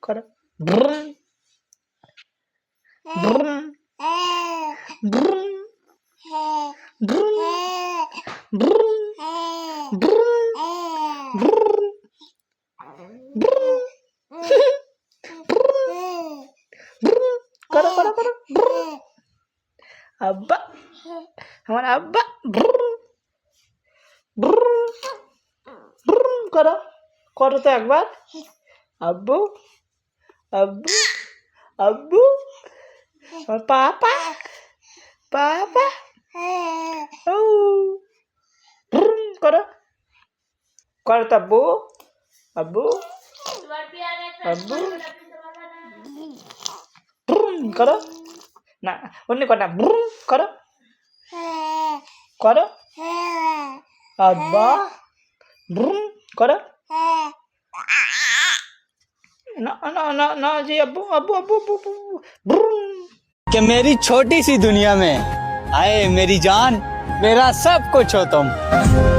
করো ব্রুম ব্রুম ব্রুম ব্রুম ব্রুম ব্রুম ব্রুম ব্রুম ব্রুম করো করো করো ব্রুম আব্বা আমার আব্বা ব্রুম ব্রুম ব্রুম করো করো তো একবার আব্বু আব্বু আব্বু আমার পাপা পাপা ও ব্রুম করো করো তো আব্বু আব্বু আব্বু ব্রুম করো না অন্য কর না ব্রুম করো করো আব্বা ব্রুম করো না না না না জি अब्बू अब्बू अब्बू अब्बू ब्रूम कि मेरी छोटी सी दुनिया में आए मेरी जान मेरा सब कुछ हो तुम।